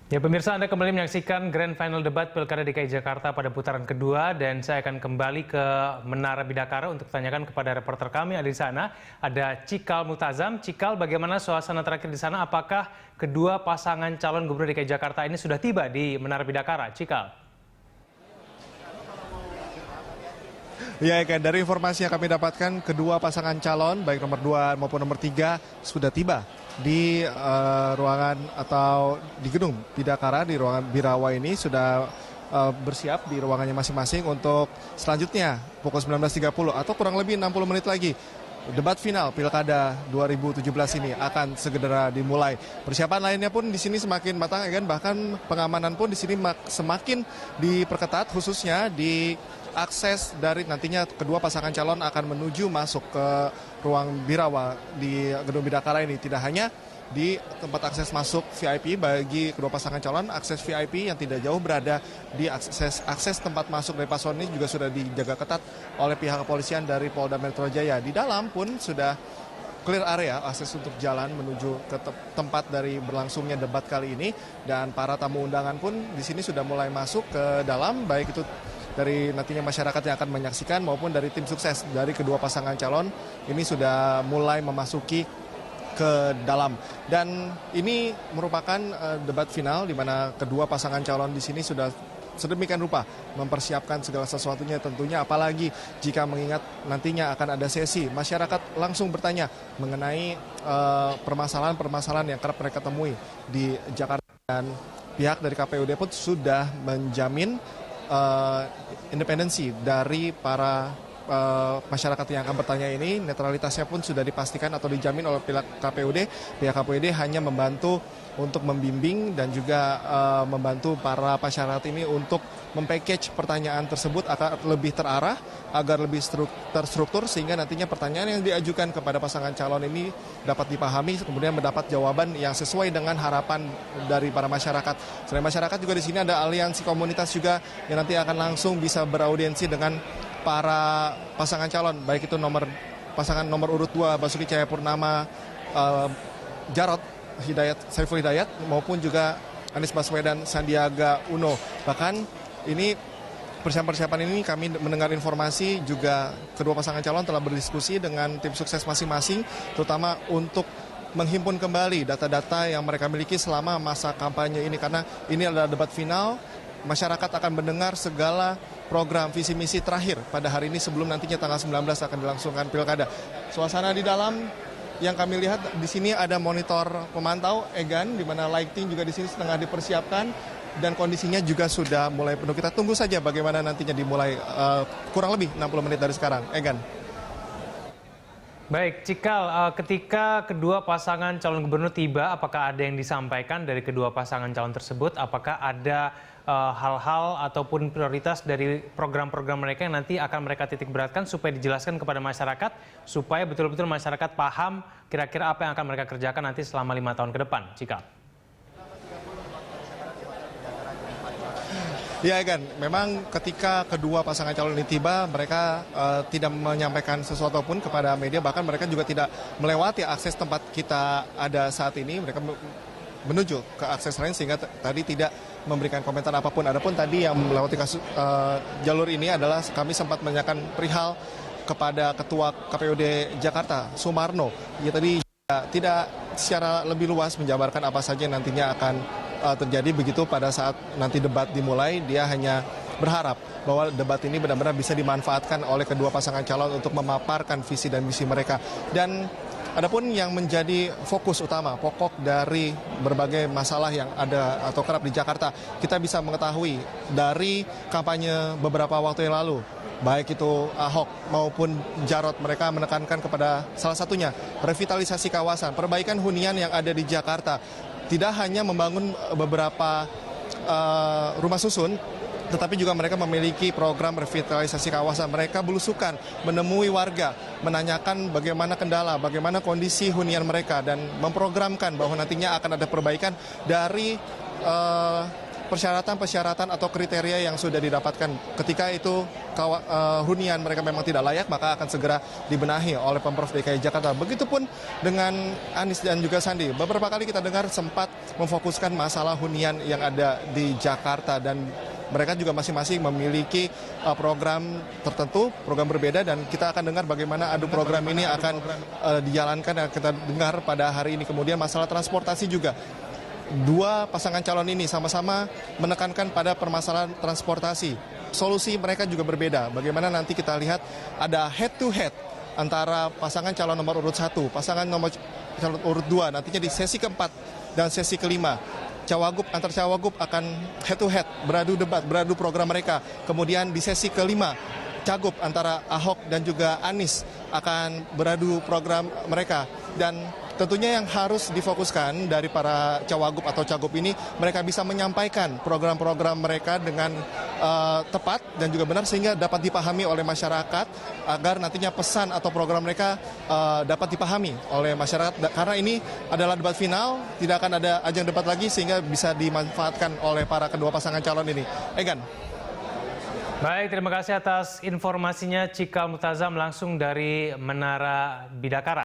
Ya pemirsa, Anda kembali menyaksikan Grand Final Debat Pilkada DKI Jakarta pada putaran kedua dan saya akan kembali ke Menara Bidakara untuk tanyakan kepada reporter kami ada di sana. Ada Cikal Multazam. Cikal, bagaimana suasana terakhir di sana? Apakah kedua pasangan calon gubernur DKI Jakarta ini sudah tiba di Menara Bidakara? Cikal. Ya, Eka, dari informasi yang kami dapatkan, kedua pasangan calon, baik nomor 2 maupun nomor 3, sudah tiba di ruangan atau di gedung Bidakara, di ruangan Birawa ini sudah bersiap di ruangannya masing-masing untuk selanjutnya pukul 19.30 atau kurang lebih 60 menit lagi. Debat final Pilkada 2017 ini akan segera dimulai. Persiapan lainnya pun di sini semakin matang, ya kan? Bahkan pengamanan pun di sini semakin diperketat, khususnya di akses dari nantinya kedua pasangan calon akan menuju masuk ke ruang Birawa di gedung Bidakara ini. Tidak hanya di tempat akses masuk VIP bagi kedua pasangan calon, akses VIP yang tidak jauh berada di akses tempat masuk dari paslon ini juga sudah dijaga ketat oleh pihak kepolisian dari Polda Metro Jaya. Di dalam pun sudah clear area akses untuk jalan menuju ke tempat dari berlangsungnya debat kali ini, dan para tamu undangan pun di sini sudah mulai masuk ke dalam, baik itu dari nantinya masyarakat yang akan menyaksikan maupun dari tim sukses dari kedua pasangan calon ini sudah mulai memasuki ke dalam. Dan ini merupakan debat final di mana kedua pasangan calon di sini sudah sedemikian rupa mempersiapkan segala sesuatunya tentunya, apalagi jika mengingat nantinya akan ada sesi masyarakat langsung bertanya mengenai permasalahan-permasalahan yang kerap mereka temui di Jakarta, dan pihak dari KPUD pun sudah menjamin independensi dari para masyarakat yang akan bertanya ini. Netralitasnya pun sudah dipastikan atau dijamin oleh pihak KPUD. Pihak KPUD hanya membantu untuk membimbing dan juga membantu para masyarakat ini untuk mempackage pertanyaan tersebut agar lebih terarah, agar lebih terstruktur, sehingga nantinya pertanyaan yang diajukan kepada pasangan calon ini dapat dipahami, kemudian mendapat jawaban yang sesuai dengan harapan dari para masyarakat. Selain masyarakat juga di sini ada aliansi komunitas juga yang nanti akan langsung bisa beraudiensi dengan para pasangan calon, baik itu pasangan nomor urut 2 Basuki Cahayapurnama, Jarod Saiful Hidayat, maupun juga Anies Baswedan, Sandiaga Uno. Bahkan ini persiapan ini kami mendengar informasi juga kedua pasangan calon telah berdiskusi dengan tim sukses masing-masing, terutama untuk menghimpun kembali data-data yang mereka miliki selama masa kampanye ini, karena ini adalah debat final. Masyarakat akan mendengar segala program visi misi terakhir pada hari ini sebelum nantinya tanggal 19 akan dilangsungkan pilkada. Suasana di dalam yang kami lihat di sini ada monitor pemantau Egan, di mana lighting juga di sini setengah dipersiapkan dan kondisinya juga sudah mulai penuh. Kita tunggu saja bagaimana nantinya dimulai kurang lebih 60 menit dari sekarang. Egan. Baik, Cikal, ketika kedua pasangan calon gubernur tiba, apakah ada yang disampaikan dari kedua pasangan calon tersebut? Apakah ada hal-hal ataupun prioritas dari program-program mereka yang nanti akan mereka titik beratkan supaya dijelaskan kepada masyarakat, supaya betul-betul masyarakat paham kira-kira apa yang akan mereka kerjakan nanti selama 5 tahun ke depan, Cikal? Ya, Egan, memang ketika kedua pasangan calon ini tiba, mereka tidak menyampaikan sesuatu pun kepada media, bahkan mereka juga tidak melewati akses tempat kita ada saat ini. Mereka menuju ke akses lain sehingga tadi tidak memberikan komentar apapun. Adapun tadi yang melewati jalur ini adalah kami sempat menanyakan perihal kepada Ketua KPUD Jakarta, Sumarno. Ia tadi tidak secara lebih luas menjabarkan apa saja yang nantinya akan terjadi begitu pada saat nanti debat dimulai. Dia hanya berharap bahwa debat ini benar-benar bisa dimanfaatkan oleh kedua pasangan calon untuk memaparkan visi dan misi mereka. Dan adapun yang menjadi fokus utama, pokok dari berbagai masalah yang ada atau kerap di Jakarta, kita bisa mengetahui dari kampanye beberapa waktu yang lalu, baik itu Ahok maupun Jarod, mereka menekankan kepada salah satunya revitalisasi kawasan, perbaikan hunian yang ada di Jakarta. Tidak hanya membangun beberapa rumah susun, tetapi juga mereka memiliki program revitalisasi kawasan. Mereka belusukan menemui warga, menanyakan bagaimana kendala, bagaimana kondisi hunian mereka, dan memprogramkan bahwa nantinya akan ada perbaikan dari persyaratan-persyaratan atau kriteria yang sudah didapatkan. Ketika itu hunian mereka memang tidak layak, maka akan segera dibenahi oleh Pemprov DKI Jakarta. Begitupun dengan Anies dan juga Sandi. Beberapa kali kita dengar sempat memfokuskan masalah hunian yang ada di Jakarta, dan mereka juga masing-masing memiliki program tertentu, program berbeda, dan kita akan dengar bagaimana adu program ini akan dijalankan dan kita dengar pada hari ini. Kemudian masalah transportasi juga. Dua pasangan calon ini sama-sama menekankan pada permasalahan transportasi. Solusi mereka juga berbeda. Bagaimana nanti kita lihat ada head to head antara pasangan calon nomor urut 1, pasangan nomor calon urut 2, nantinya di sesi keempat dan sesi kelima. Antar cawagup akan head to head, beradu debat, beradu program mereka. Kemudian di sesi kelima, cagup antara Ahok dan juga Anies akan beradu program mereka. Dan tentunya yang harus difokuskan dari para cawagup atau cagup ini, mereka bisa menyampaikan program-program mereka dengan tepat dan juga benar sehingga dapat dipahami oleh masyarakat, agar nantinya pesan atau program mereka dapat dipahami oleh masyarakat. Karena ini adalah debat final, tidak akan ada ajang debat lagi sehingga bisa dimanfaatkan oleh para kedua pasangan calon ini. Egan. Baik, terima kasih atas informasinya Cikal Mutazam langsung dari Menara Bidakara.